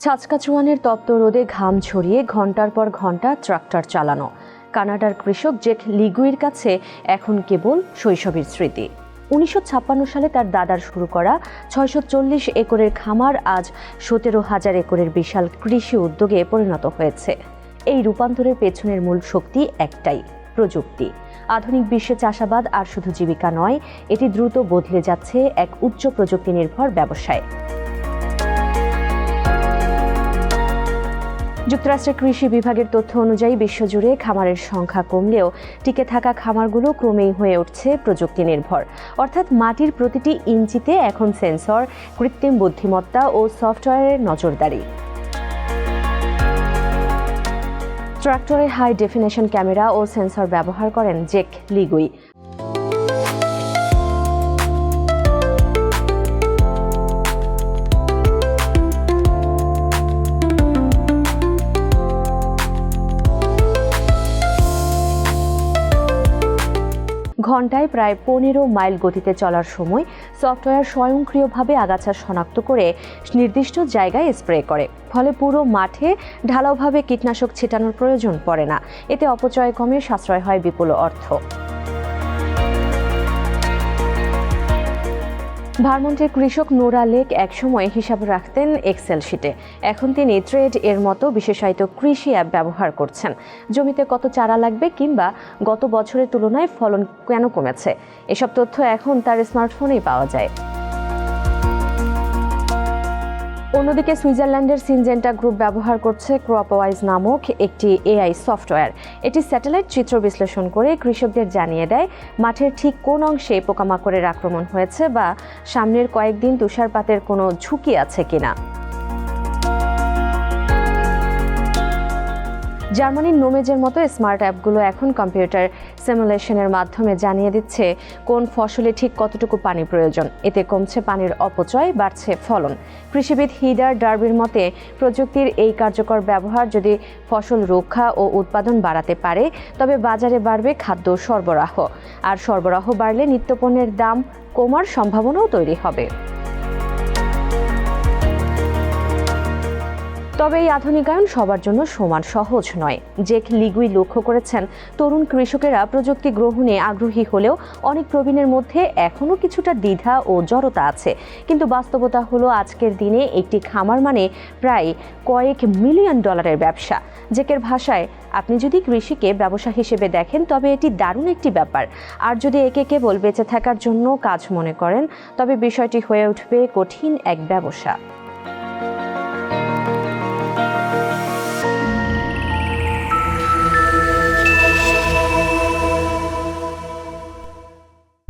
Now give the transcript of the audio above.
সাসকাচুয়ানের তপ্ত রোদে ঘাম ঝরিয়ে ঘন্টার পর ঘন্টা ট্রাক্টর চালানো। কানাডার কৃষক জেক লিগুইর কাছে এখন কেবল শৈশবের স্মৃতি। ১৯৫৬ সালে তার দাদার শুরু করা ৬৪০ একরের খামার আজ ১৭,০০০ একরের বিশাল কৃষি উদ্যোগে পরিণত হয়েছে। এই রূপান্তরের পেছনের মূল শক্তি একটাই, প্রযুক্তি। আধুনিক বিশ্বে চাষাবাদ আর শুধু জীবিকা নয়, এটি দ্রুত বদলে যাচ্ছে এক উচ্চ প্রযুক্তি নির্ভর ব্যবসায়। যুক্তরাষ্ট্রের কৃষি বিভাগের তথ্য অনুযায়ী বিশ্বজুড়ে খামারের সংখ্যা কমলেও টিকে থাকা খামারগুলো ক্রমেই হয়ে উঠছে প্রযুক্তি নির্ভর। অর্থাৎ মাটির প্রতিটি ইঞ্চিতে এখন সেন্সর, কৃত্রিম বুদ্ধিমত্তা ও সফটওয়্যারের নজরদারি। ট্রাক্টরে হাই ডেফিনেশন ক্যামেরা ও সেন্সর ব্যবহার করেন জেক লিগুই। ঘণ্টায় প্রায় ১৫ মাইল গতিতে চলার সময় সফটওয়্যার স্বয়ংক্রিয়ভাবে আগাছা শনাক্ত করে নির্দিষ্ট জায়গায় স্প্রে করে। ফলে পুরো মাঠে ঢালাওভাবে কীটনাশক ছিটানোর প্রয়োজন পড়ে না। এতে অপচয় কমে, সাশ্রয় হয় বিপুল অর্থ। ভারমন্টের কৃষক নোরা লেক একসময় হিসাব রাখতেন এক্সেল শিটে। এখন তিনি ট্রেড এর মতো বিশেষায়িত কৃষি অ্যাপ ব্যবহার করছেন। জমিতে কত চারা লাগবে কিংবা গত বছরের তুলনায় ফলন কেন কমেছে, এসব তথ্য এখন তার স্মার্টফোনেই পাওয়া যায়। অন্যদিকে সুইজারল্যান্ডের সিনজেন্টা গ্রুপ ব্যবহার করছে ক্রপওয়াইজ নামক একটি এআই সফটওয়্যার। এটি স্যাটেলাইট চিত্র বিশ্লেষণ করে কৃষকদের জানিয়ে দেয় মাঠের ঠিক কোন অংশে পোকামাকড়ের আক্রমণ হয়েছে বা সামনের কয়েকদিন তুষারপাতের কোনো ঝুঁকি আছে কিনা। জার্মানির নোমেজের মতো স্মার্ট অ্যাপগুলো এখন কম্পিউটার সিমুলেশনের মাধ্যমে জানিয়ে দিচ্ছে কোন ফসলে ঠিক কতটুকু পানি প্রয়োজন। এতে কমছে পানির অপচয়, বাড়ছে ফলন। কৃষিবিদ হিদার ডার্বির মতে প্রযুক্তির এই কার্যকর ব্যবহার যদি ফসল রক্ষা ও উৎপাদন বাড়াতে পারে, তবে বাজারে বাড়বে খাদ্য সরবরাহ, আর সরবরাহ বাড়লে নিত্যপণ্যের দাম কমার সম্ভাবনাও তৈরি হবে। তবে এই আধুনিকায়ন সবার জন্য সমান সহজ নয়। জেক লিগুই লক্ষ্য করেছেন তরুণ কৃষকেরা প্রযুক্তি গ্রহণে আগ্রহী হলেও অনেক প্রবীণের মধ্যে এখনও কিছুটা দ্বিধা ও জড়তা আছে। কিন্তু বাস্তবতা হলো আজকের দিনে একটি খামার মানে প্রায় কয়েক মিলিয়ন ডলারের ব্যবসা। জেকের ভাষায়, আপনি যদি কৃষিকে ব্যবসা হিসেবে দেখেন তবে এটি দারুণ একটি ব্যাপার, আর যদি একে কেবল বেঁচে থাকার জন্য কাজ মনে করেন তবে বিষয়টি হয়ে উঠবে কঠিন এক ব্যবসা।